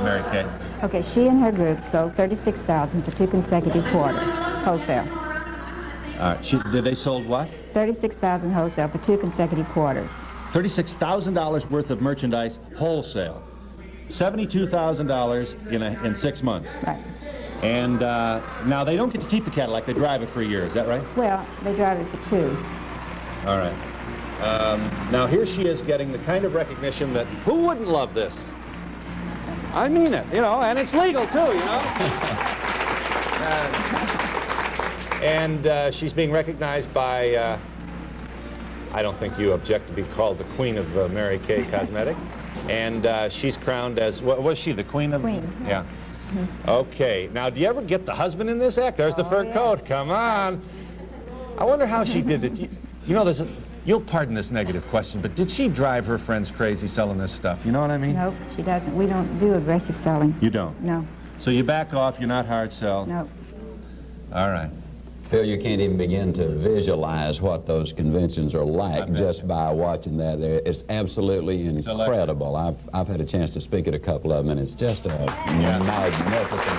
Mary Kay? Okay, she and her group sold 36,000 for 2 consecutive quarters, wholesale. They sold what? 36,000 wholesale for 2 consecutive quarters. $36,000 worth of merchandise wholesale. $72,000 in 6 months. Right. And now they don't get to keep the Cadillac, they drive it for a year, is that right? Well, they drive it for 2. All right. Now here she is getting the kind of recognition that, who wouldn't love this? I mean it, and it's legal too, And she's being recognized by, I don't think you object to be called the Queen of Mary Kay Cosmetics. And she's crowned as, what was she, the Queen of? Queen. Yeah. Okay, now do you ever get the husband in this act? There's the fur coat, come on. I wonder how she did it. You'll pardon this negative question, but did she drive her friends crazy selling this stuff? You know what I mean? Nope, she doesn't. We don't do aggressive selling. You don't? No. So you back off, you're not hard sell? Nope. All right. Phil, you can't even begin to visualize what those conventions are like just by watching that. It's absolutely incredible. I've had a chance to speak at a couple of them, and it's just a magnificent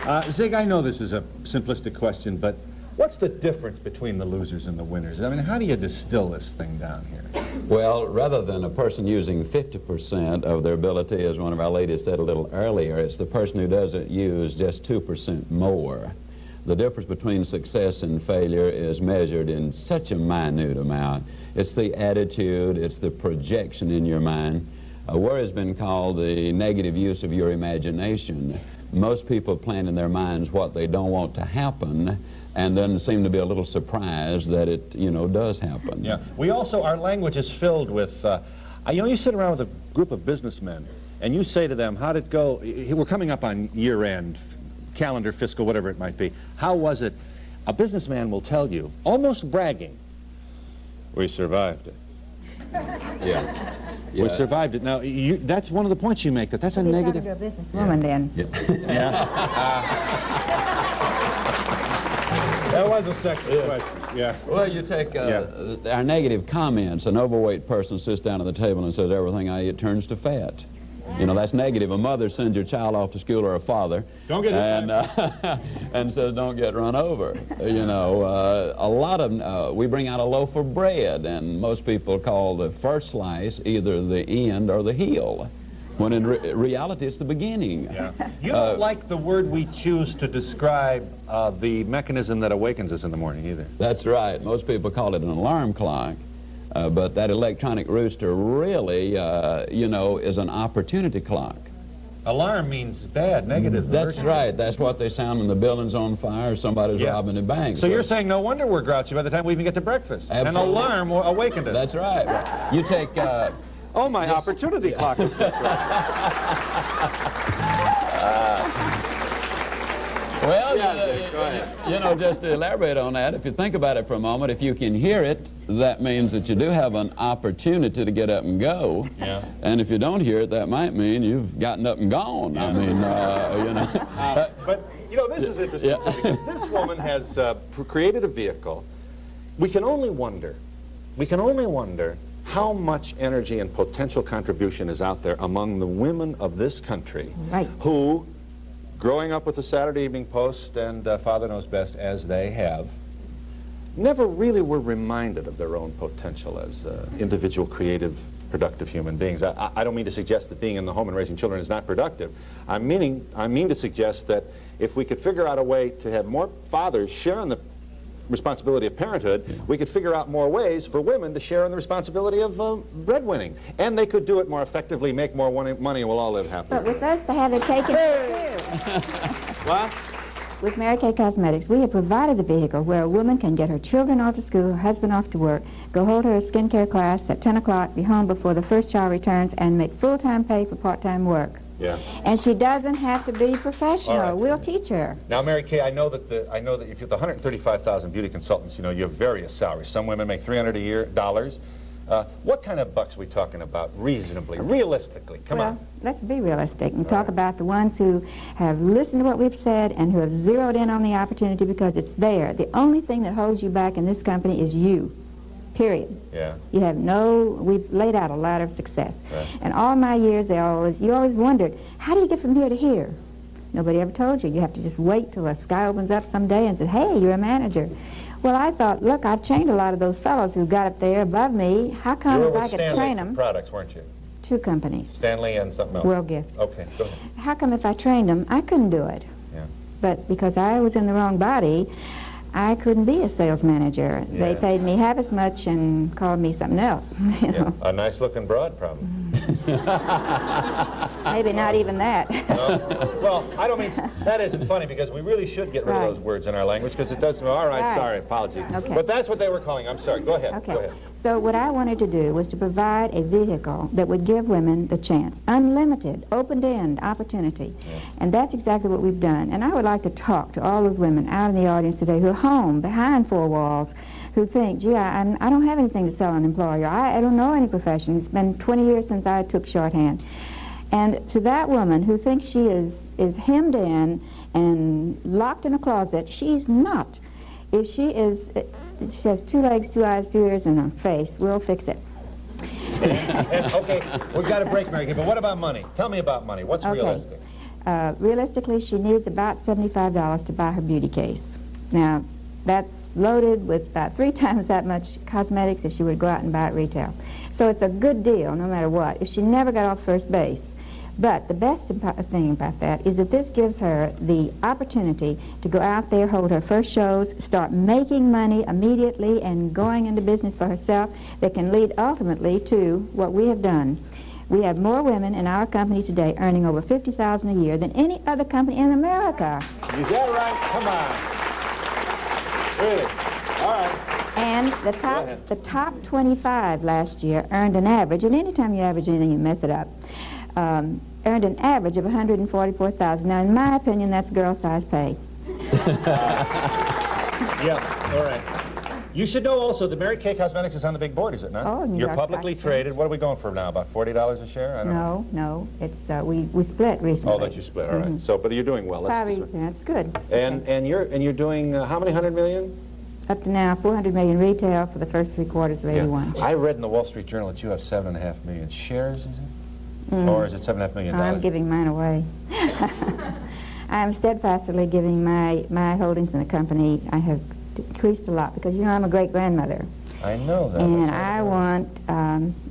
experience. Zig, I know this is a simplistic question, but what's the difference between the losers and the winners? I mean, how do you distill this thing down here? Well, rather than a person using 50% of their ability, as one of our ladies said a little earlier, it's the person who doesn't use just 2% more. The difference between success and failure is measured in such a minute amount. It's the attitude, it's the projection in your mind. What has been called the negative use of your imagination. Most people plan in their minds what they don't want to happen, and then seem to be a little surprised that it, does happen. Yeah. We also, our language is filled with, you sit around with a group of businessmen, and you say to them, how'd it go? We're coming up on year-end, calendar, fiscal, whatever it might be. How was it? A businessman will tell you, almost bragging, we survived it. Yeah. We survived it. Now, that's one of the points you make, that's a negative. You're a businesswoman then. Yeah. That was a sexist question. Yeah. Well, you take our negative comments. An overweight person sits down at the table and says, everything I eat turns to fat. That's negative. A mother sends your child off to school, or a father, don't get and says, don't get run over. A lot of we bring out a loaf of bread, and most people call the first slice either the end or the heel, when in reality it's the beginning. Yeah. You don't like the word we choose to describe the mechanism that awakens us in the morning either. That's right. Most people call it an alarm clock. But that electronic rooster really, is an opportunity clock. Alarm means bad, negative. That's right. That's what they sound when the building's on fire, somebody's robbing a bank. So you're saying no wonder we're grouchy by the time we even get to breakfast. Absolutely. An alarm awakened us. That's right. You take... oh, my opportunity clock is just Well, just to elaborate on that, if you think about it for a moment, if you can hear it, that means that you do have an opportunity to get up and go. Yeah. And if you don't hear it, that might mean you've gotten up and gone. Yeah. I mean, but, this is interesting, too, because this woman has created a vehicle. We can only wonder how much energy and potential contribution is out there among the women of this country who, growing up with the Saturday Evening Post and Father Knows Best, as they have, never really were reminded of their own potential as individual, creative, productive human beings. I don't mean to suggest that being in the home and raising children is not productive. I mean to suggest that if we could figure out a way to have more fathers share in the responsibility of parenthood, we could figure out more ways for women to share in the responsibility of breadwinning. And they could do it more effectively, make more money, and we'll all live happily. But with us, they have their cake and eat it too. What? With Mary Kay Cosmetics, we have provided the vehicle where a woman can get her children off to school, her husband off to work, go hold her skincare class at 10 o'clock, be home before the first child returns, and make full-time pay for part-time work. Yeah. And she doesn't have to be professional. Right. We'll teach her. Now, Mary Kay, I know that if you're the 135,000 beauty consultants, you have various salaries. Some women make $300 a year. What kind of bucks are we talking about reasonably, realistically? Come on. Let's be realistic and talk about the ones who have listened to what we've said and who have zeroed in on the opportunity because it's there. The only thing that holds you back in this company is you. period. Yeah. You have we've laid out a ladder of success. Right. And all my years, you always wondered, how do you get from here to here? Nobody ever told you. You have to just wait till the sky opens up someday and say, hey, you're a manager. Well, I thought, look, I've trained a lot of those fellows who got up there above me. How come if I could train them? Products, weren't you? 2 companies. Stanley and something else. World Gift. Okay, go ahead. How come if I trained them, I couldn't do it? Yeah. But because I was in the wrong body, I couldn't be a sales manager. Yeah. They paid me half as much and called me something else. You know? A nice-looking broad, probably. Maybe not even that. No? Well, I don't mean, that isn't funny, because we really should get rid of those words in our language, because it does, all right, sorry, apologies. Okay. But that's what they were calling. I'm sorry. Go ahead. Okay. Go ahead. So what I wanted to do was to provide a vehicle that would give women the chance, unlimited, open-end opportunity. Yeah. And that's exactly what we've done. And I would like to talk to all those women out in the audience today who are home, behind 4 walls, who think, gee, I don't have anything to sell an employer. I don't know any profession. It's been 20 years since I took shorthand. And to that woman who thinks she is hemmed in and locked in a closet, she's not. If she has 2 legs, 2 eyes, 2 ears, and a face, we'll fix it. And, okay, we've got a break, Mary Kay, but what about money? Tell me about money. What's realistic? Realistically, she needs about $75 to buy her beauty case. Now, that's loaded with about 3 times that much cosmetics if she were to go out and buy it retail. So it's a good deal no matter what, if she never got off first base. But the best thing about that is that this gives her the opportunity to go out there, hold her first shows, start making money immediately and going into business for herself that can lead ultimately to what we have done. We have more women in our company today earning over $50,000 a year than any other company in America. Is that right? Come on. Really? All right. And the top 25 last year earned an average, and anytime you average anything, you mess it up, earned an average of $144,000. Now, in my opinion, that's girl-size pay. Yeah, all right. You should know also that Mary Kay Cosmetics is on the big board, is it not? Oh, New You're York publicly Stock traded. Exchange. What are we going for now? About $40 a share? I don't know. No. It's we split recently. Oh, that you split. All right. So, but you're doing well. That's good. And you're doing how many 100 million? Up to now, 400 million retail for the first 3 quarters of 81. I read in the Wall Street Journal that you have 7.5 million shares. Is it? Or is it $7.5 million? I'm giving mine away. I'm steadfastly giving my holdings in the company. I have decreased a lot because, you know, I'm a great-grandmother. I know that. And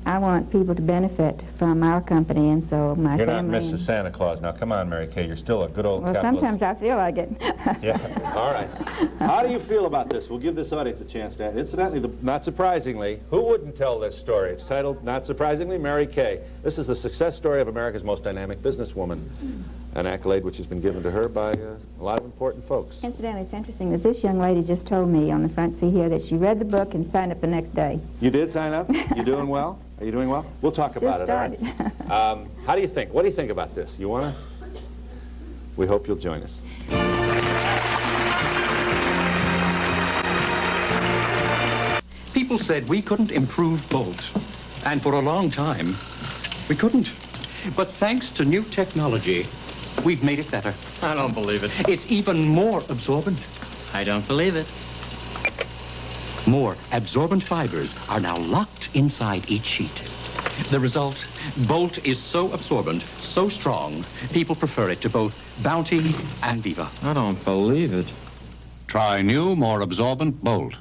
I want people to benefit from our company, and so my You're family... not Mrs. Santa Claus. Now, come on, Mary Kay. You're still a good old capitalist. Sometimes I feel like it. Yeah. All right. How do you feel about this? We'll give this audience a chance to... Incidentally, not surprisingly, who wouldn't tell this story? It's titled, not surprisingly, Mary Kay. This is the success story of America's most dynamic businesswoman, an accolade which has been given to her by a lot of important folks. Incidentally, it's interesting that this young lady just told me on the front seat here that she read the book and signed up the next day. You did sign up? You doing well? Are you doing well? We'll talk about just it, started. all right? How do you think? What do you think about this? You want to? We hope you'll join us. People said we couldn't improve Bolt, and for a long time, we couldn't. But thanks to new technology, we've made it better. I don't believe it. It's even more absorbent. I don't believe it. More absorbent fibers are now locked inside each sheet. The result, Bolt is so absorbent, so strong, people prefer it to both Bounty and Viva. I don't believe it. Try new, more absorbent Bolt.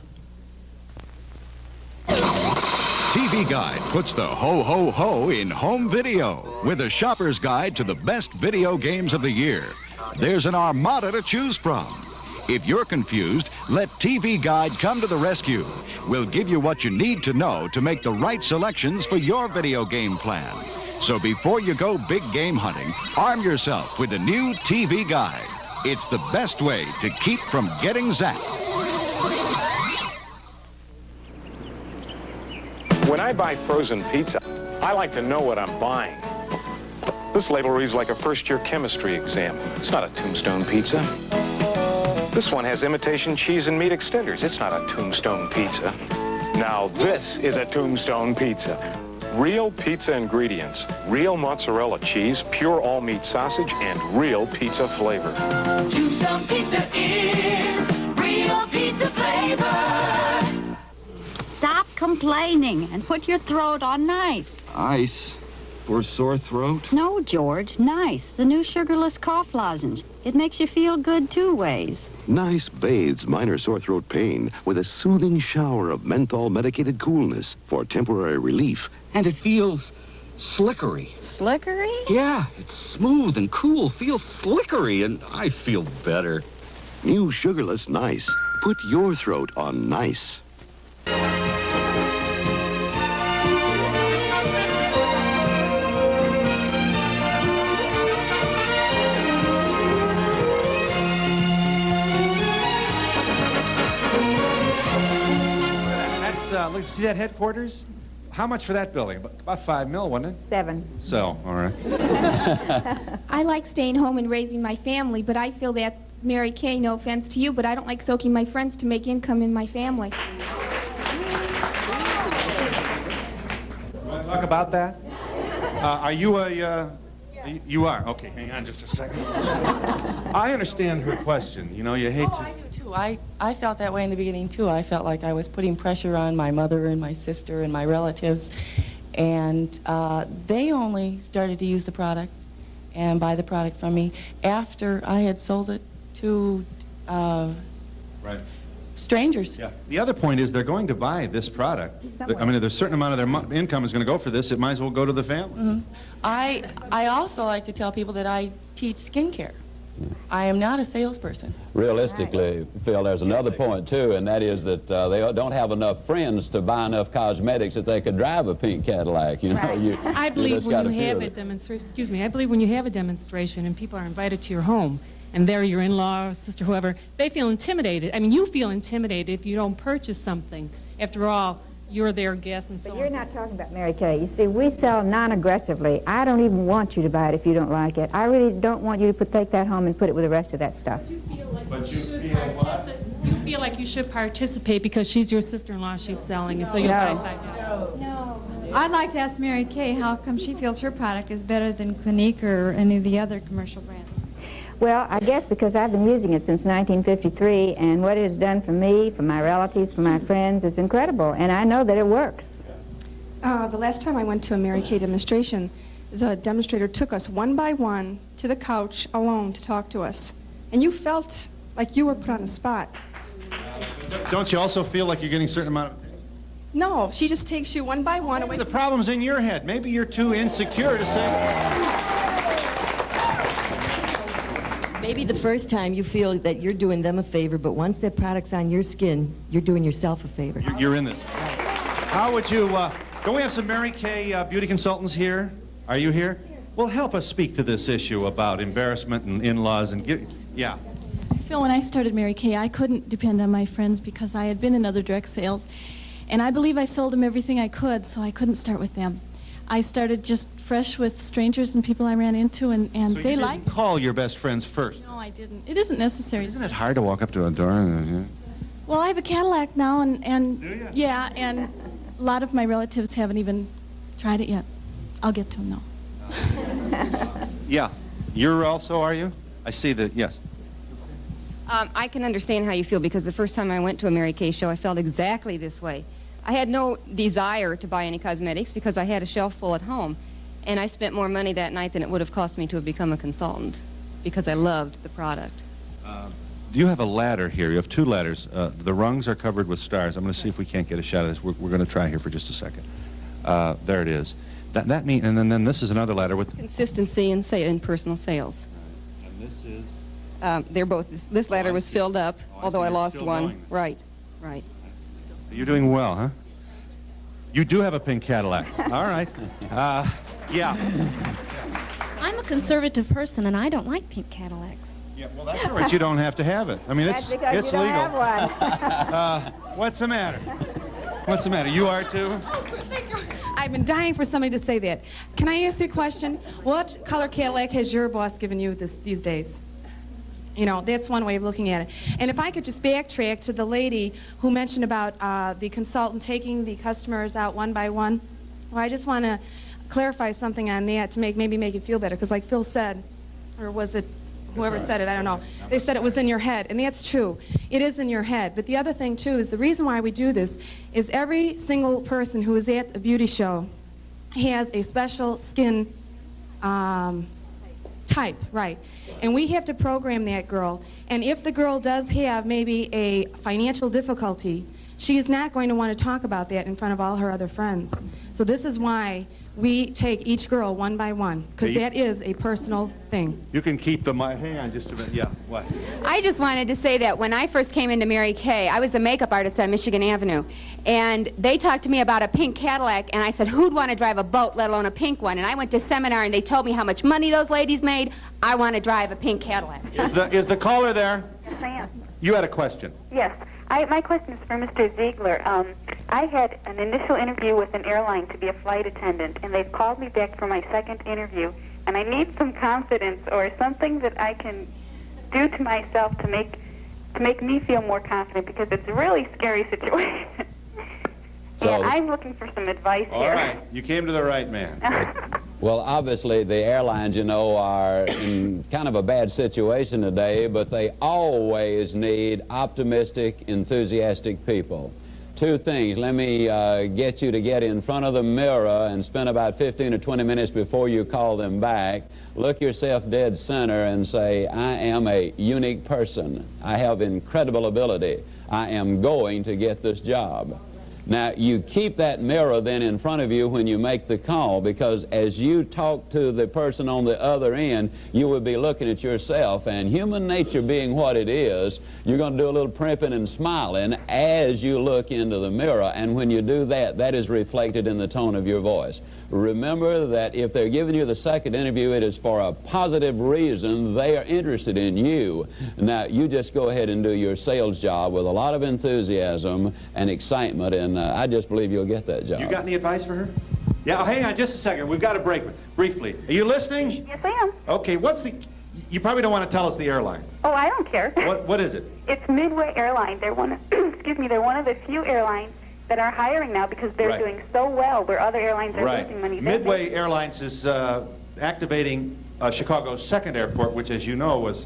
TV Guide puts the ho-ho-ho in home video with a shopper's guide to the best video games of the year. There's an armada to choose from. If you're confused, let TV Guide come to the rescue. We'll give you what you need to know to make the right selections for your video game plan. So before you go big game hunting, arm yourself with the new TV Guide. It's the best way to keep from getting zapped. When I buy frozen pizza, I like to know what I'm buying. This label reads like a first-year chemistry exam. It's not a Tombstone pizza. This one has imitation cheese and meat extenders. It's not a Tombstone pizza. Now this is a Tombstone pizza. Real pizza ingredients, real mozzarella cheese, pure all-meat sausage, and real pizza flavor. Tombstone pizza is real pizza flavor. Stop complaining and put your throat on Nice. Ice? For sore throat? No, George, Nice, the new sugarless cough lozenge. It makes you feel good 2 ways. Nice bathes minor sore throat pain with a soothing shower of menthol medicated coolness for temporary relief. And it feels slickery. Slickery? Yeah, it's smooth and cool, feels slickery, and I feel better. New sugarless Nice. Put your throat on Nice. Look, see that headquarters? How much for that building? About $5 million, wasn't it? 7. So, all right. I like staying home and raising my family, but I feel that, Mary Kay, no offense to you, but I don't like soaking my friends to make income in my family. Want to talk about that? Are you a... You are? Okay, hang on just a second. I understand her question. You know, you hate to... I do, too. I felt that way in the beginning, too. I felt like I was putting pressure on my mother and my sister and my relatives, and they only started to use the product and buy the product from me after I had sold it to Right. strangers. Yeah. The other point is they're going to buy this product. I mean, if there's a certain amount of their income is going to go for this, it might as well go to the family. Mm-hmm. I also like to tell people that I teach skincare. I am not a salesperson. Realistically, Phil, there's another point, too, and that is that they don't have enough friends to buy enough cosmetics that they could drive a pink Cadillac. You know, I believe when you have a demonstration, excuse me, I believe when you have a demonstration and people are invited to your home, and they're your in-law, sister, whoever, they feel intimidated. I mean, you feel intimidated if you don't purchase something. After all, you're their guest and so on. But you're not talking about Mary Kay. You see, we sell non-aggressively. I don't even want you to buy it if you don't like it. I really don't want you to take that home and put it with the rest of that stuff. But you feel like you should participate because she's your sister-in-law, she's selling it, so you'll buy $5. No. I'd like to ask Mary Kay how come she feels her product is better than Clinique or any of the other commercial brands. Well, I guess because I've been using it since 1953, and what it has done for me, for my relatives, for my friends, is incredible, and I know that it works. The last time I went to a Mary Kay demonstration, the demonstrator took us one by one to the couch alone to talk to us, and you felt like you were put on the spot. Don't you also feel like you're getting a certain amount of... No, she just takes you one by one away. The problem's in your head. Maybe you're too insecure to say... Maybe the first time you feel that you're doing them a favor, but once that product's on your skin, you're doing yourself a favor. You're in this. How would you, don't we have some Mary Kay beauty consultants here? Are you here? Well, help us speak to this issue about embarrassment and in-laws and yeah. Phil, when I started Mary Kay, I couldn't depend on my friends because I had been in other direct sales, and I believe I sold them everything I could, so I couldn't start with them. I started just fresh with strangers and people I ran into, and so they liked. You didn't call your best friends first. No, I didn't. It isn't necessary. Isn't it hard to walk up to a door and... Well, I have a Cadillac now, and yeah, and a lot of my relatives haven't even tried it yet. I'll get to them though. Yeah, you're also, are you? I see that. Yes. I can understand how you feel because the first time I went to a Mary Kay show, I felt exactly this way. I had no desire to buy any cosmetics because I had a shelf full at home, and I spent more money that night than it would have cost me to have become a consultant because I loved the product. You have a ladder here. You have two ladders. The rungs are covered with stars. I'm going to see if we can't get a shot of this. We're going to try here for just a second. There it is. That means, and then this is another ladder with consistency in personal sales. And this is. They're both. This ladder was filled up, although I lost one. Going. Right, right. You're doing well, huh? You do have a pink Cadillac. All right. Yeah. I'm a conservative person, and I don't like pink Cadillacs. Yeah, well, that's all right. You don't have to have it. I mean, it's you don't legal. Have one. What's the matter? What's the matter? You are too? I've been dying for somebody to say that. Can I ask you a question? What color Cadillac has your boss given you these days? You know, that's one way of looking at it. And if I could just backtrack to the lady who mentioned about the consultant taking the customers out one by one. Well, I just want to clarify something on that to maybe make it feel better. Because like Phil said, or was it, whoever said it, I don't know. They said it was in your head, and that's true. It is in your head. But the other thing, too, is the reason why we do this is every single person who is at a beauty show has a special skin type, right? And we have to program that girl. And if the girl does have maybe a financial difficulty, she is not going to want to talk about that in front of all her other friends. So this is why we take each girl one by one, because that is a personal thing. You can keep the mic. Hang on just a minute. Yeah, what? I just wanted to say that when I first came into Mary Kay, I was a makeup artist on Michigan Avenue, and they talked to me about a pink Cadillac, and I said, who'd want to drive a boat, let alone a pink one? And I went to seminar, and they told me how much money those ladies made. I want to drive a pink Cadillac. Is the caller there? Yes, I am. You had a question. Yes. My question is for Mr. Ziegler. I had an initial interview with an airline to be a flight attendant, and they've called me back for my second interview, and I need some confidence or something that I can do to myself to make me feel more confident, because it's a really scary situation. So and I'm looking for some advice here. All right, you came to the right man. Well, obviously, the airlines, you know, are in kind of a bad situation today, but they always need optimistic, enthusiastic people. Two things. Let me get you to get in front of the mirror and spend about 15 or 20 minutes before you call them back. Look yourself dead center and say, I am a unique person. I have incredible ability. I am going to get this job. Now, you keep that mirror then in front of you when you make the call, because as you talk to the person on the other end, you will be looking at yourself, and human nature being what it is, you're going to do a little primping and smiling as you look into the mirror, and when you do that, that is reflected in the tone of your voice. Remember that if they're giving you the second interview, it is for a positive reason. They are interested in you. Now, you just go ahead and do your sales job with a lot of enthusiasm and excitement, and I just believe you'll get that job. You got any advice for her? Yeah, hang on just a second. We've got a break. Briefly. Are you listening? Yes, I am. Okay, you probably don't want to tell us the airline. Oh, I don't care. What is it? It's Midway Airline. They're one of, excuse me, they're one of the few airlines that are hiring now because they're doing so well where other airlines are losing money. Midway Airlines is activating Chicago's second airport, which, as you know, was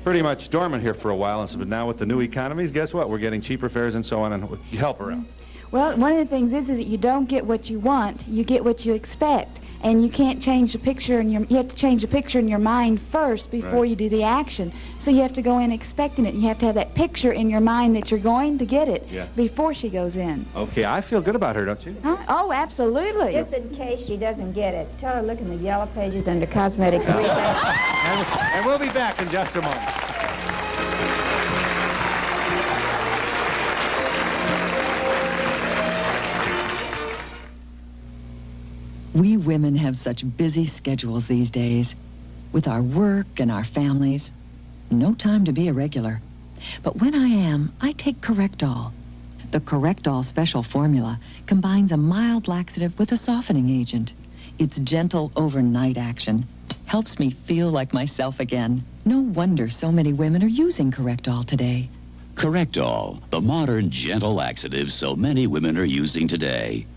pretty much dormant here for a while. But now with the new economies, guess what? We're getting cheaper fares and so on, and you help her out. Well, one of the things is that you don't get what you want, you get what you expect. And you can't change the picture you have to change the picture in your mind first before you do the action. So you have to go in expecting it. You have to have that picture in your mind that you're going to get it before she goes in. Okay, I feel good about her, don't you? Huh? Oh, absolutely. Just in case she doesn't get it, tell her look in the yellow pages under Cosmetics. And we'll be back in just a moment. We women have such busy schedules these days. With our work and our families, no time to be a regular. But when I am, I take Correctol. The Correctol special formula combines a mild laxative with a softening agent. Its gentle overnight action helps me feel like myself again. No wonder so many women are using Correctol today. Correctol, the modern gentle laxative so many women are using today.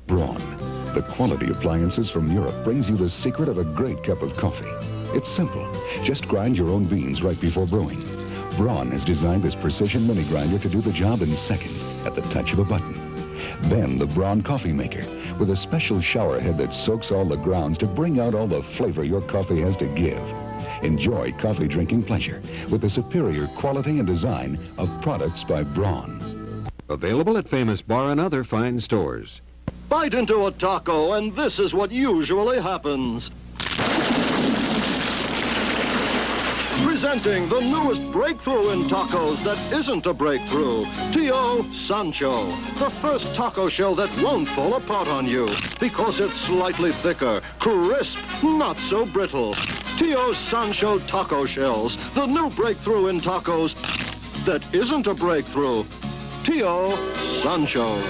Braun, the quality appliances from Europe, brings you the secret of a great cup of coffee. It's simple. Just grind your own beans right before brewing. Braun has designed this precision mini grinder to do the job in seconds at the touch of a button. Then the Braun coffee maker with a special shower head that soaks all the grounds to bring out all the flavor your coffee has to give. Enjoy coffee drinking pleasure with the superior quality and design of products by Braun. Available at Famous Bar and other fine stores. Bite into a taco, and this is what usually happens. Presenting the newest breakthrough in tacos that isn't a breakthrough. Tio Sancho. The first taco shell that won't fall apart on you because it's slightly thicker, crisp, not so brittle. Tio Sancho taco shells. The new breakthrough in tacos that isn't a breakthrough. Tio Sancho.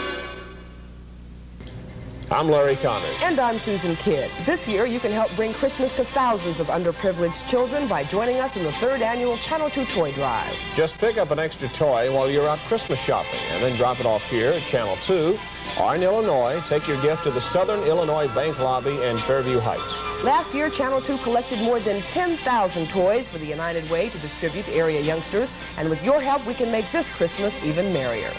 I'm Larry Connors. And I'm Susan Kidd. This year, you can help bring Christmas to thousands of underprivileged children by joining us in the 3rd annual Channel 2 Toy Drive. Just pick up an extra toy while you're out Christmas shopping and then drop it off here at Channel 2 or in Illinois. Take your gift to the Southern Illinois Bank Lobby in Fairview Heights. Last year, Channel 2 collected more than 10,000 toys for the United Way to distribute to area youngsters. And with your help, we can make this Christmas even merrier.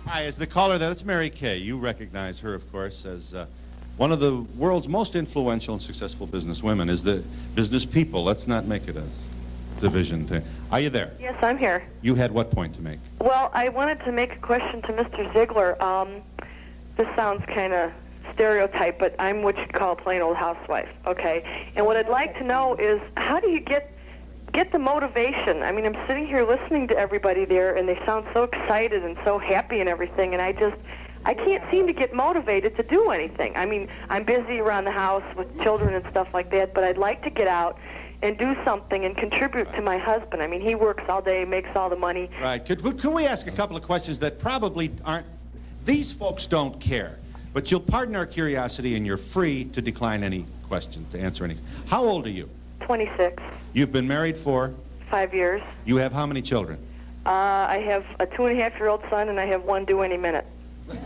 Hi, is the caller there? That's Mary Kay. You recognize her, of course, as one of the world's most influential and successful businesswomen. Is the business people. Let's not make it a division thing. Are you there? Yes, I'm here. You had what point to make? Well, I wanted to make a question to Mr. Ziegler. This sounds kind of stereotype, but I'm what you'd call a plain old housewife, okay? And what I'd like to know is, how do you get the motivation? I mean, I'm sitting here listening to everybody there, and they sound so excited and so happy and everything, and I can't seem to get motivated to do anything. I mean, I'm busy around the house with children and stuff like that, but I'd like to get out and do something and contribute to my husband. I mean, he works all day, makes all the money. Right. Can we ask a couple of questions that probably aren't... These folks don't care, but you'll pardon our curiosity, and you're free to decline any question, to answer any... How old are you? 26. You've been married for? 5 years. You have how many children? I have a 2.5-year-old son, and I have one due any minute. That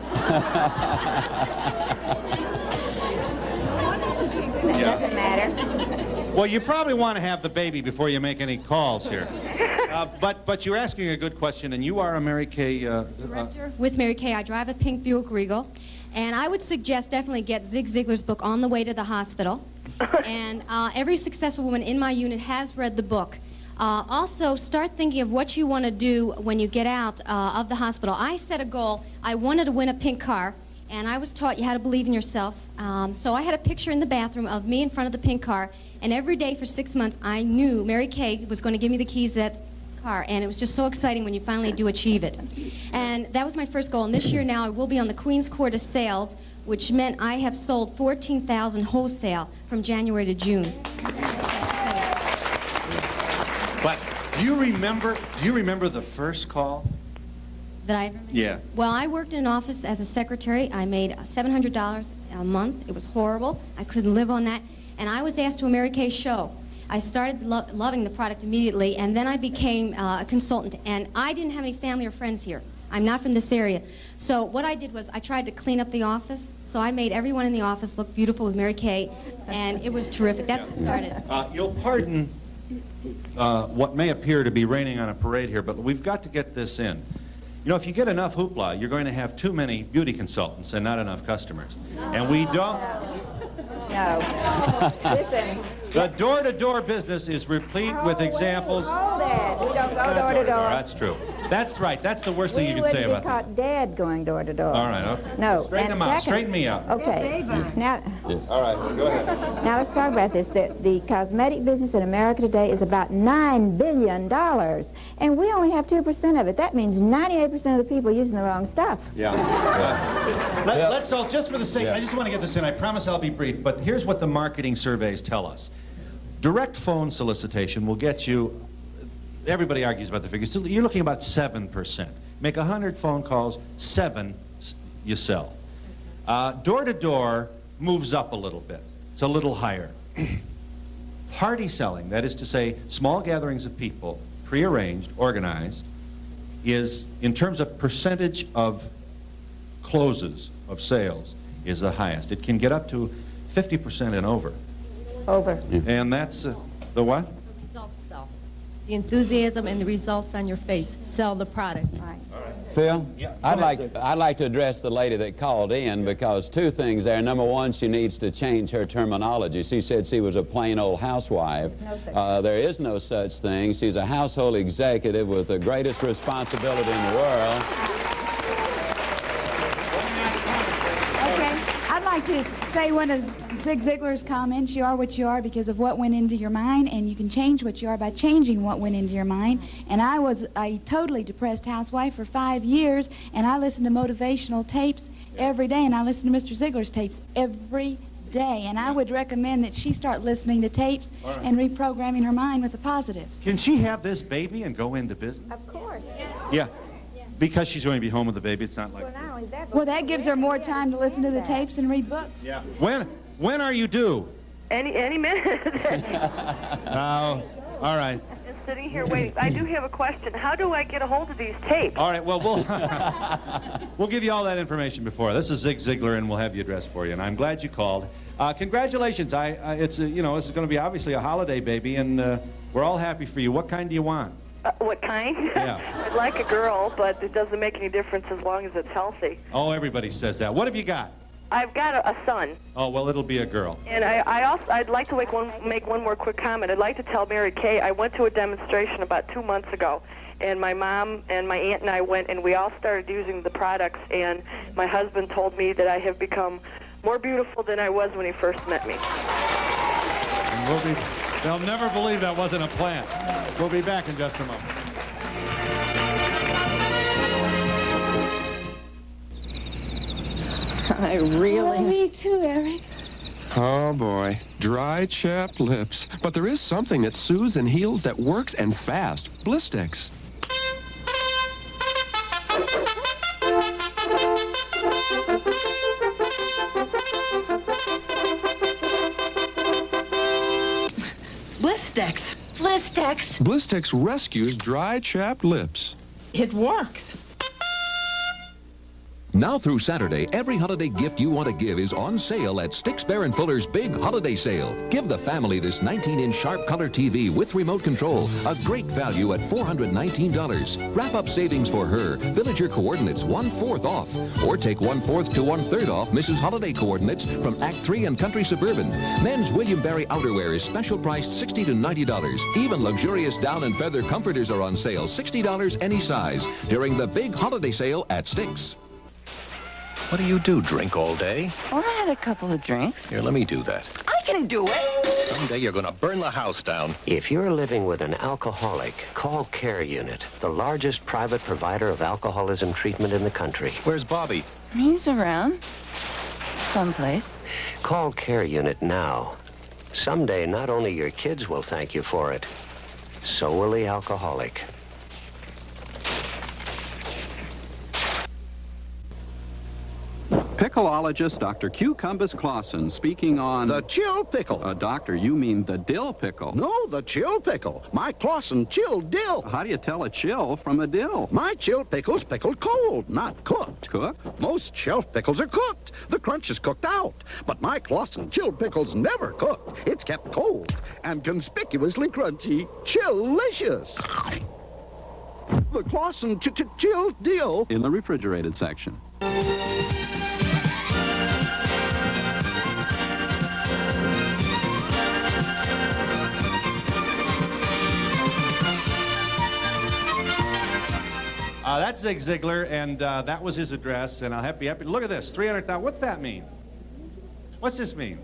doesn't matter. Well, you probably want to have the baby before you make any calls here. But you're asking a good question, and you are a Mary Kay... Director with Mary Kay. I drive a pink Buick Regal. And I would suggest definitely get Zig Ziglar's book, On the Way to the Hospital. And every successful woman in my unit has read the book. Also, start thinking of what you want to do when you get out of the hospital. I set a goal. I wanted to win a pink car, and I was taught you had to believe in yourself. So I had a picture in the bathroom of me in front of the pink car, and every day for 6 months I knew Mary Kay was going to give me the keys to that car, and it was just so exciting when you finally do achieve it. And that was my first goal, and this year now I will be on the Queen's Court of Sales, which meant I have sold 14,000 wholesale from January to June. But do you remember the first call? That I ever made? Yeah. Well, I worked in an office as a secretary. I made $700 a month. It was horrible. I couldn't live on that. And I was asked to a Mary Kay show. I started loving the product immediately, and then I became a consultant. And I didn't have any family or friends here. I'm not from this area. So what I did was I tried to clean up the office. So I made everyone in the office look beautiful with Mary Kay, and it was terrific. That's what started. You'll pardon what may appear to be raining on a parade here, but we've got to get this in. You know, if you get enough hoopla, you're going to have too many beauty consultants and not enough customers. And we don't... No. Listen. The door-to-door business is replete with examples. Hold it. We don't go door to door. That's true. That's right. That's the worst thing you can say about We wouldn't be caught dead going door to door. All right, okay. No. Straighten and them out. second, Straighten me out. Okay. Now, All right, go ahead. now let's talk about this. The cosmetic business in America today is about $9 billion, and we only have 2% of it. That means 98% of the people are using the wrong stuff. Yeah. Let's all, just for the sake, I just want to get this in. I promise I'll be brief, but here's what the marketing surveys tell us. Direct phone solicitation will get you, everybody argues about the figures, you're looking about 7%. Make 100 phone calls, 7 you sell. Door-to-door moves up a little bit. It's a little higher. Party selling, that is to say, small gatherings of people, prearranged, organized, is, in terms of percentage of closes, of sales, is the highest. It can get up to 50% and over. Over. And that's the what? Results sell. The enthusiasm and the results on your face sell the product. Right. Phil, I'd like to address the lady that called in, because two things there. Number one, she needs to change her terminology. She said she was a plain old housewife. There is no such thing. She's a household executive with the greatest responsibility in the world. to say one of Zig Ziglar's comments, you are what you are because of what went into your mind, and you can change what you are by changing what went into your mind. And I was a totally depressed housewife for 5 years, and I listened to motivational tapes every day, and I listened to Mr. Ziglar's tapes every day. And I would recommend that she start listening to tapes and reprogramming her mind with a positive. Can she have this baby and go into business? Of course. Yeah. Because she's going to be home with the baby, it's not like... Well, that gives her more time to listen to the tapes and read books. Yeah. When are you due? Any minute. Oh, all right. I'm sitting here waiting. I do have a question. How do I get a hold of these tapes? All right, well, we'll give you all that information before. This is Zig Ziglar, and we'll have the address for you. And I'm glad you called. Congratulations. It's you know, this is going to be obviously a holiday baby, and we're all happy for you. What kind do you want? What kind? Yeah. I'd like a girl, but it doesn't make any difference as long as it's healthy. Oh, everybody says that. What have you got? I've got a son. Oh, well, it'll be a girl. And I'd like to make one more quick comment. I'd like to tell Mary Kay, I went to a demonstration about 2 months ago, and my mom and my aunt and I went, and we all started using the products, and my husband told me that I have become more beautiful than I was when he first met me. And they'll never believe that wasn't a plant. We'll be back in just a moment. I really... me too, Eric. Oh, boy. Dry, chapped lips. But there is something that soothes and heals that works and fast. Blistex. Blistex. Blistex. Blistex rescues dry, chapped lips. It works. Now through Saturday, every holiday gift you want to give is on sale at Sticks, Bear & Fuller's Big Holiday Sale. Give the family this 19-inch sharp color TV with remote control, a great value at $419. Wrap up savings for her. Villager coordinates 1/4 off. Or take 1/4 to 1/3 off Mrs. Holiday coordinates from Act 3 and Country Suburban. Men's William Barry outerwear is special priced $60 to $90. Even luxurious down and feather comforters are on sale, $60 any size, during the Big Holiday Sale at Sticks. What do you do, drink all day? Well, I had a couple of drinks. Here, let me do that. I can do it. Someday you're going to burn the house down. If you're living with an alcoholic, call Care Unit, the largest private provider of alcoholism treatment in the country. Where's Bobby? He's around. Someplace. Call Care Unit now. Someday, not only your kids will thank you for it, so will the alcoholic. Pickleologist Dr. Cucumbus Clausen speaking on... The chill pickle. Doctor, you mean the dill pickle. No, the chill pickle. My Clausen chilled dill. How do you tell a chill from a dill? My chilled pickle's pickled cold, not cooked. Cooked? Most shelf pickles are cooked. The crunch is cooked out. But my Clausen chilled pickle's never cooked. It's kept cold and conspicuously crunchy. Chillicious. The Clausen chilled dill. In the refrigerated section. That's Zig Ziglar, and that was his address, and I'll be happy. Look at this, 300,000. What's that mean? What's this mean?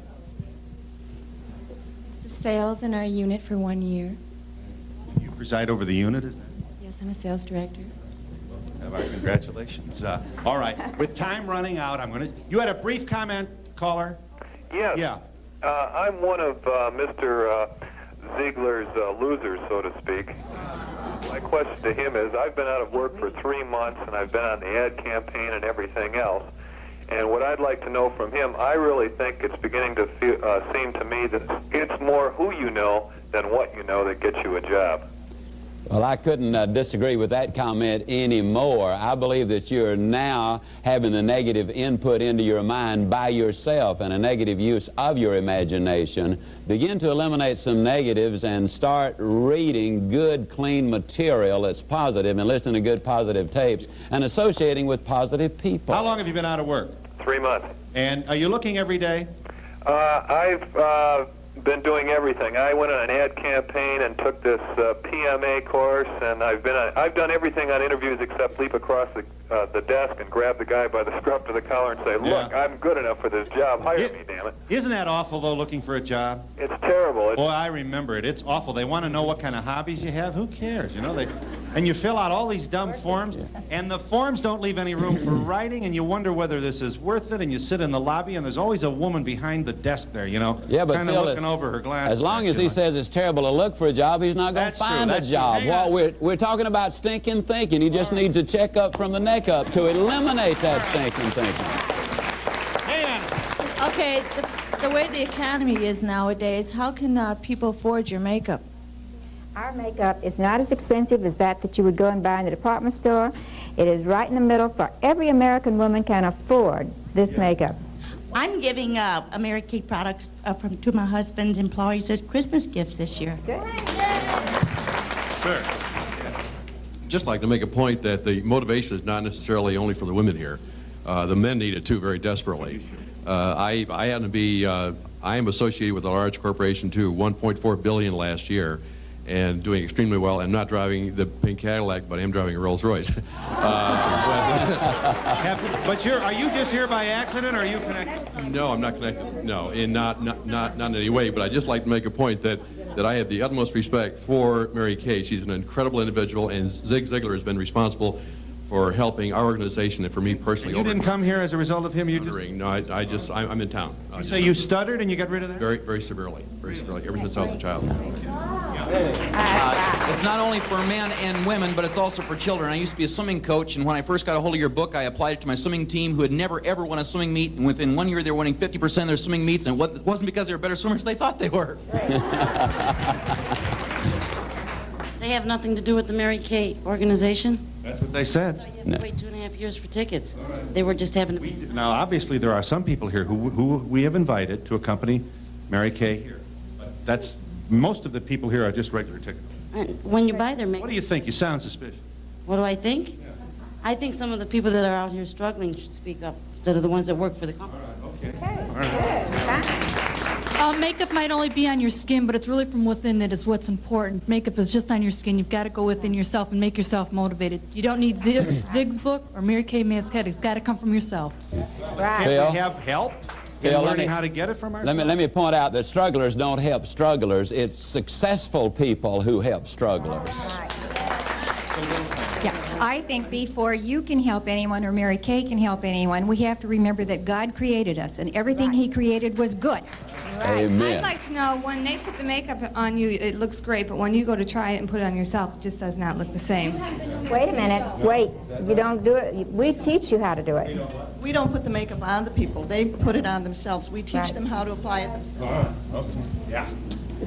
It's the sales in our unit for 1 year. You preside over the unit, is that? Yes, I'm a sales director. Congratulations. All right, with time running out, you had a brief comment, caller? Yes. Yeah. I'm one of Mr. Ziegler's losers, so to speak. My question to him is, I've been out of work for 3 months, and I've been on the ad campaign and everything else. And what I'd like to know from him, I really think it's beginning to seem to me that it's more who you know than what you know that gets you a job. Well, I couldn't disagree with that comment anymore. I believe that you're now having the negative input into your mind by yourself and a negative use of your imagination. Begin to eliminate some negatives and start reading good, clean material that's positive and listening to good, positive tapes and associating with positive people. How long have you been out of work? 3 months. And are you looking every day? I've been doing everything. I went on an ad campaign and took this PMA course, and I've done everything on interviews except leap across the desk and grab the guy by the scruff of the collar and say, "Look, I'm good enough for this job. Hire me, damn it." Isn't that awful, though, looking for a job? It's terrible. Boy, I remember it. It's awful. They want to know what kind of hobbies you have. Who cares? You know, and you fill out all these dumb forms, and the forms don't leave any room for writing, and you wonder whether this is worth it, and you sit in the lobby, and there's always a woman behind the desk there, you know, yeah, but kind of looking over her glasses. As long as he says it's terrible to look for a job, he's not going to find a job. Well, we're talking about stinking thinking. He just needs a checkup from the neck up to eliminate that stinking thinking. Okay, the way the economy is nowadays, how can people afford your makeup? Our makeup is not as expensive as that you would go and buy in the department store. It is right in the middle, for every American woman can afford this makeup. I'm giving Mary Kay products to my husband's employees as Christmas gifts this year. Good. Sir. Just like to make a point that the motivation is not necessarily only for the women here. The men need it too, very desperately. I happen to be, I am associated with a large corporation too, $1.4 billion last year, and doing extremely well. I'm not driving the pink Cadillac, but I am driving a Rolls Royce. But are you just here by accident, or are you connected? No, I'm not connected. No, not in any way. But I'd just like to make a point that I have the utmost respect for Mary Kay. She's an incredible individual, and Zig Ziglar has been responsible for helping our organization and for me personally. You didn't come here as a result of him? You just... No, I'm in town. So you stuttered and you got rid of that? Very, very severely, ever since I was a child. It's not only for men and women, but it's also for children. I used to be a swimming coach, and when I first got a hold of your book, I applied it to my swimming team who had never, ever won a swimming meet, and within 1 year they were winning 50% of their swimming meets, and it wasn't because they were better swimmers, they thought they were. They have nothing to do with the Mary Kay organization? That's what they said. You have to wait 2.5 years for tickets. They were just having to be... Now, obviously, there are some people here who we have invited to accompany Mary Kay here. But most of the people here are just regular tickets. When you buy their makeup... What do you think? You sound suspicious. What do I think? Yeah. I think some of the people that are out here struggling should speak up instead of the ones that work for the company. Makeup might only be on your skin, but it's really from within that is what's important. Makeup is just on your skin. You've got to go within yourself and make yourself motivated. You don't need Zig's book or Mary Kay Masquette. It's got to come from yourself. Right. Can't we have help in learning how to get it from ourselves? Let me point out that strugglers don't help strugglers. It's successful people who help strugglers. Yeah, I think before you can help anyone or Mary Kay can help anyone, we have to remember that God created us, and everything He created was good. Amen. I'd like to know, when they put the makeup on you, it looks great, but when you go to try it and put it on yourself, it just does not look the same. Wait a minute. Wait. You don't do it. We teach you how to do it. We don't put the makeup on the people. They put it on themselves. We teach them how to apply it themselves. Okay. Yeah.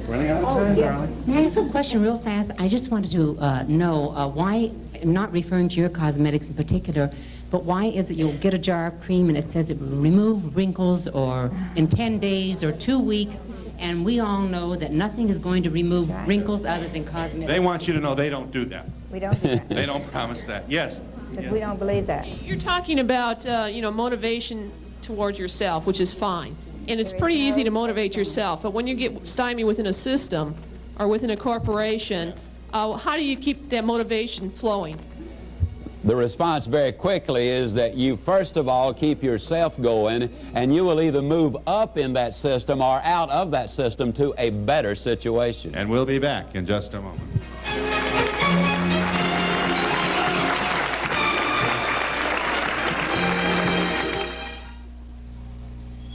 Running out of time, darling. May I ask a question real fast? I just wanted to know why, I'm not referring to your cosmetics in particular, but why is it you'll get a jar of cream and it says it will remove wrinkles or in 10 days or 2 weeks, and we all know that nothing is going to remove wrinkles other than cosmetics. They want you to know they don't do that. We don't do that. They don't promise that. Yes. Because we don't believe that. You're talking about, motivation towards yourself, which is fine. And it's pretty easy to motivate yourself, but when you get stymied within a system or within a corporation, how do you keep that motivation flowing? The response very quickly is that you first of all keep yourself going, and you will either move up in that system or out of that system to a better situation. And we'll be back in just a moment.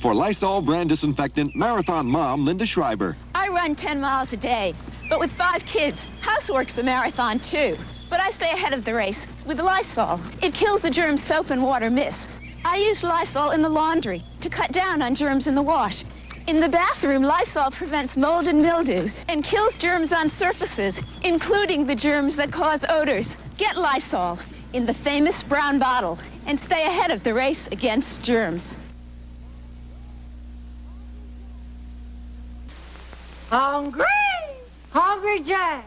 For Lysol brand disinfectant, Marathon Mom Linda Schreiber. I run 10 miles a day, but with 5 kids, housework's a marathon too. But I stay ahead of the race with Lysol. It kills the germs soap and water miss. I use Lysol in the laundry to cut down on germs in the wash. In the bathroom, Lysol prevents mold and mildew and kills germs on surfaces, including the germs that cause odors. Get Lysol in the famous brown bottle and stay ahead of the race against germs. Hungry? Hungry Jack.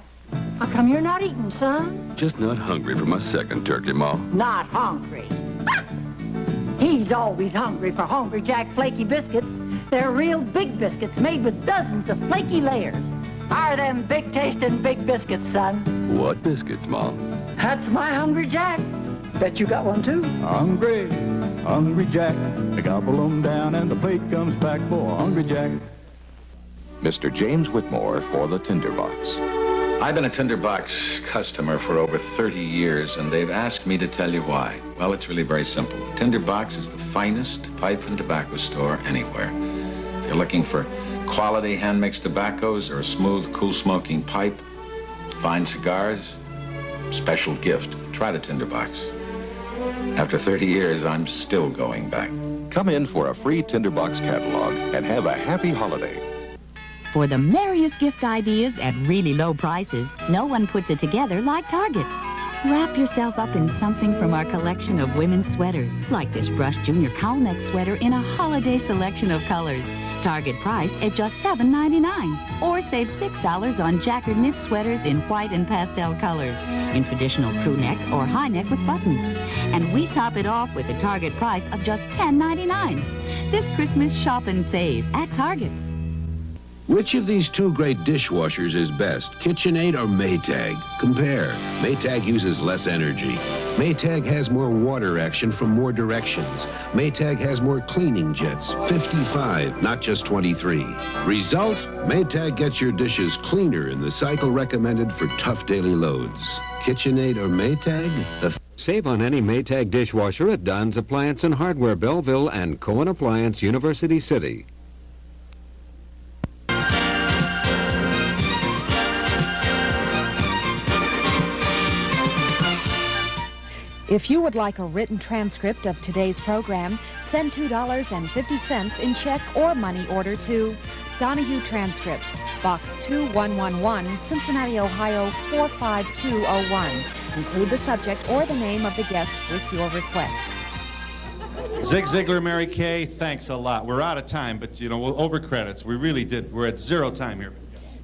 How come you're not eating, son? Just not hungry for my second turkey, Ma. Not hungry. He's always hungry for Hungry Jack flaky biscuits. They're real big biscuits made with dozens of flaky layers. Are them big-tasting big biscuits, son? What biscuits, Mom? That's my Hungry Jack. Bet you got one, too. Hungry, Hungry Jack. They gobble them down and the plate comes back for Hungry Jack. Mr. James Whitmore for the Tinderbox. I've been a Tinderbox customer for over 30 years, and they've asked me to tell you why. Well, it's really very simple. The Tinderbox is the finest pipe and tobacco store anywhere. If you're looking for quality hand-mixed tobaccos or a smooth, cool-smoking pipe, fine cigars, special gift, try the Tinderbox. After 30 years, I'm still going back. Come in for a free Tinderbox catalog and have a happy holiday. For the merriest gift ideas at really low prices, no one puts it together like Target. Wrap yourself up in something from our collection of women's sweaters, like this brushed junior cowl neck sweater in a holiday selection of colors. Target priced at just $7.99. Or save $6 on Jacquard knit sweaters in white and pastel colors, in traditional crew neck or high neck with buttons. And we top it off with a Target price of just $10.99. This Christmas, shop and save at Target. Which of these two great dishwashers is best, KitchenAid or Maytag? Compare. Maytag uses less energy. Maytag has more water action from more directions. Maytag has more cleaning jets, 55, not just 23. Result? Maytag gets your dishes cleaner in the cycle recommended for tough daily loads. KitchenAid or Maytag? Save on any Maytag dishwasher at Dunn's Appliance and Hardware, Belleville, and Cohen Appliance, University City. If you would like a written transcript of today's program, send $2.50 in check or money order to Donahue Transcripts, Box 2111, Cincinnati, Ohio 45201. Include the subject or the name of the guest with your request. Zig Ziglar, Mary Kay, thanks a lot. We're out of time, but you know, we'll over credits. We really did. We're at 0 time here.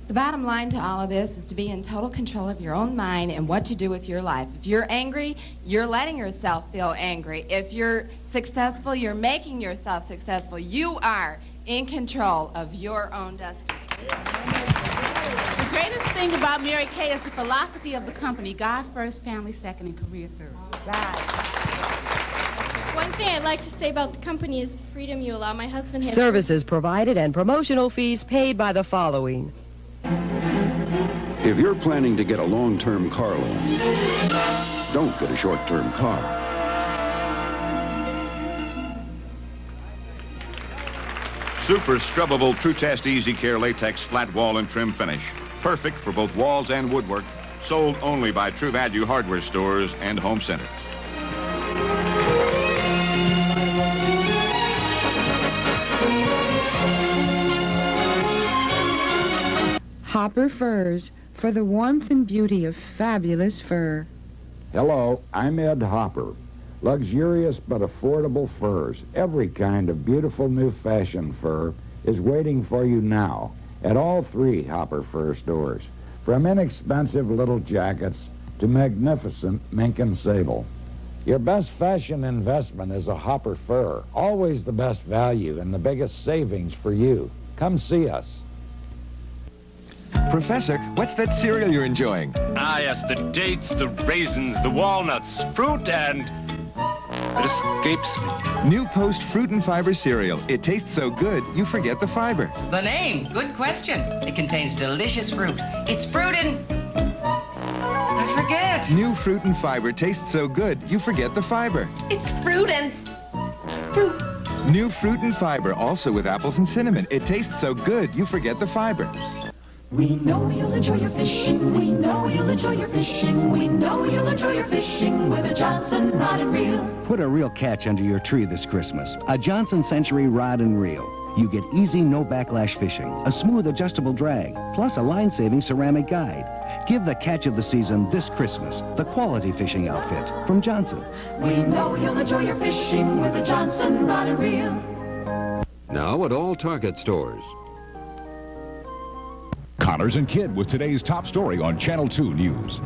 The bottom line to all of this is to be in total control of your own mind and what you do with your life. If you're angry, you're letting yourself feel angry. If you're successful, you're making yourself successful. You are in control of your own destiny. The greatest thing about Mary Kay is the philosophy of the company: God first, family second, and career third. One thing I'd like to say about the company is the freedom you allow. My husband has services provided and promotional fees paid by the following. If you're planning to get a long-term car loan, don't get a short-term car. Super Scrubbable True Test Easy Care Latex Flat Wall and Trim Finish. Perfect for both walls and woodwork. Sold only by True Value hardware stores and home centers. Hopper Furs, for the warmth and beauty of fabulous fur. Hello, I'm Ed Hopper. Luxurious but affordable furs. Every kind of beautiful new fashion fur is waiting for you now at all 3 Hopper Fur stores. From inexpensive little jackets to magnificent mink and sable. Your best fashion investment is a Hopper Fur. Always the best value and the biggest savings for you. Come see us. Professor, what's that cereal you're enjoying? Ah, yes, the dates, the raisins, the walnuts, fruit, and... it escapes me. New Post Fruit and Fiber cereal. It tastes so good, you forget the fiber. The name, good question. It contains delicious fruit. It's fruit and... I forget. New Fruit and Fiber tastes so good, you forget the fiber. It's fruit and... fruit. New Fruit and Fiber, also with apples and cinnamon. It tastes so good, you forget the fiber. We know you'll enjoy your fishing. We know you'll enjoy your fishing. We know you'll enjoy your fishing with a Johnson rod and reel. Put a real catch under your tree this Christmas. A Johnson Century rod and reel. You get easy, no backlash fishing, a smooth adjustable drag, plus a line-saving ceramic guide. Give the catch of the season this Christmas, the quality fishing outfit from Johnson. We know you'll enjoy your fishing with a Johnson rod and reel. Now at all Target stores. Connors and Kidd with today's top story on Channel 2 News.